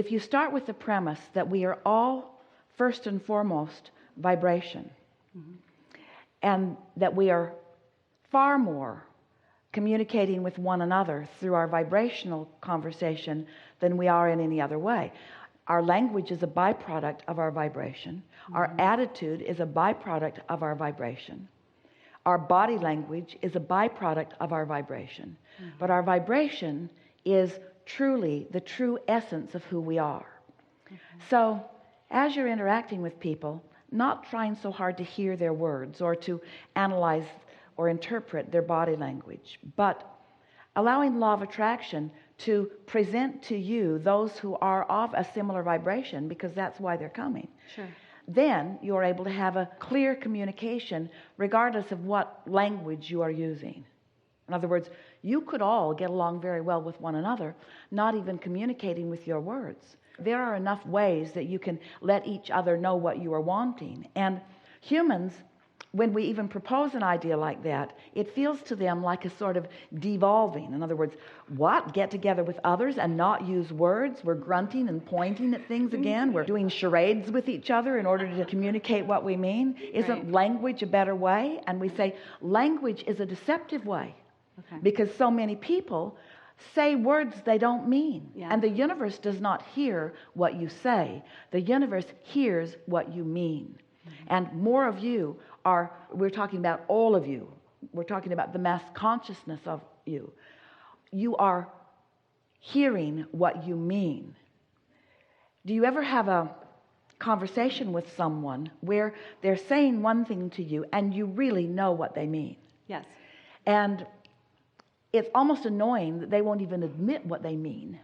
if you start with the premise that we are all, first and foremost, vibration, and that we are far more communicating with one another through our vibrational conversation than we are in any other way. Our language is a byproduct of our vibration. Our attitude is a byproduct of our vibration. Our body language is a byproduct of our vibration. But our vibration is truly the true essence of who we are. So as you're interacting with people, not trying so hard to hear their words or to analyze or interpret their body language, but allowing law of attraction to present to you those who are of a similar vibration, because that's why they're coming. Sure. Then you're able to have a clear communication regardless of what language you are using. In other words, you could all get along very well with one another, not even communicating with your words. There are enough ways that you can let each other know what you are wanting. And humans, when we even propose an idea like that, it feels to them like a sort of devolving. In other words, what? Get together with others and not use words? We're grunting and pointing at things again. We're doing charades with each other in order to communicate what we mean. Isn't language a better way? And we say language is a deceptive way. Because so many people say words they don't mean. And the universe does not hear what you say. The universe hears what you mean. And more of you are, we're talking about all of you. We're talking about the mass consciousness of you. You are hearing what you mean. Do you ever have a conversation with someone where they're saying one thing to you and you really know what they mean? Yes. And it's almost annoying that they won't even admit what they mean.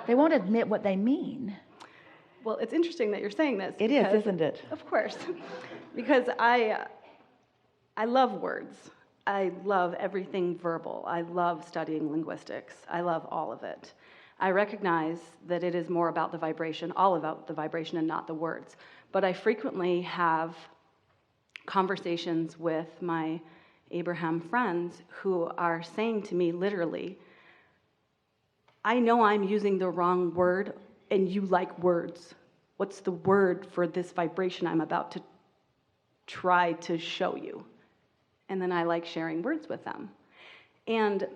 They won't admit what they mean. Well, it's interesting that you're saying this. It is, isn't it? Of course. Because I love words. I love everything verbal. I love studying linguistics. I love all of it. I recognize that it is more about the vibration, all about the vibration and not the words. But I frequently have conversations with my Abraham friends who are saying to me literally, I know I'm using the wrong word and you like words. What's the word for this vibration I'm about to try to show you? And then I like sharing words with them. And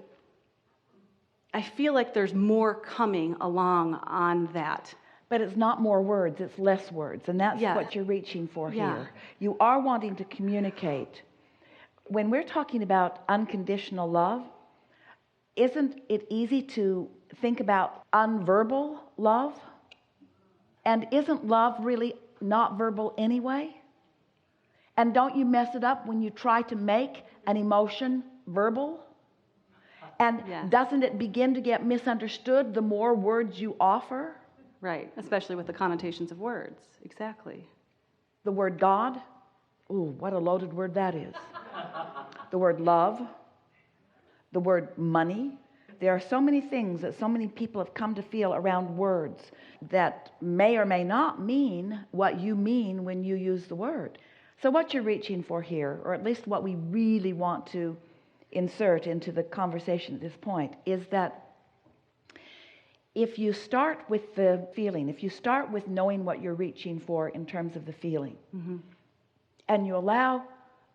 I feel like there's more coming along on that. But it's not more words, it's less words. And that's what you're reaching for here. You are wanting to communicate. When we're talking about unconditional love, isn't it easy to think about unverbal love? And isn't love really not verbal anyway? And don't you mess it up when you try to make an emotion verbal? And doesn't it begin to get misunderstood the more words you offer? Right, especially with the connotations of words. Exactly. The word God, ooh, what a loaded word that is. The word love, the word money. There are so many things that so many people have come to feel around words that may or may not mean what you mean when you use the word. So what you're reaching for here, or at least what we really want to insert into the conversation at this point, is that if you start with the feeling, if you start with knowing what you're reaching for in terms of the feeling, and you allow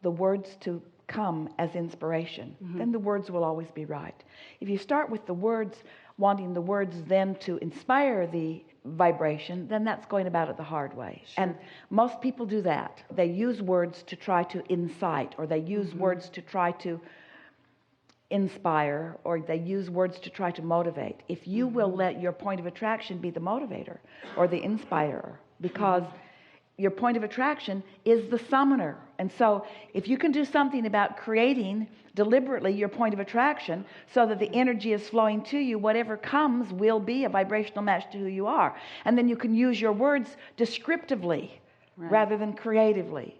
the words to come as inspiration, then the words will always be right. If you start with the words, wanting the words then to inspire the vibration, then that's going about it the hard way. And most people do that. They use words to try to incite, or they use words to try to inspire, or they use words to try to motivate. If you will let your point of attraction be the motivator or the inspirer, because your point of attraction is the summoner. And so if you can do something about creating deliberately your point of attraction so that the energy is flowing to you, whatever comes will be a vibrational match to who you are. And then you can use your words descriptively rather than creatively.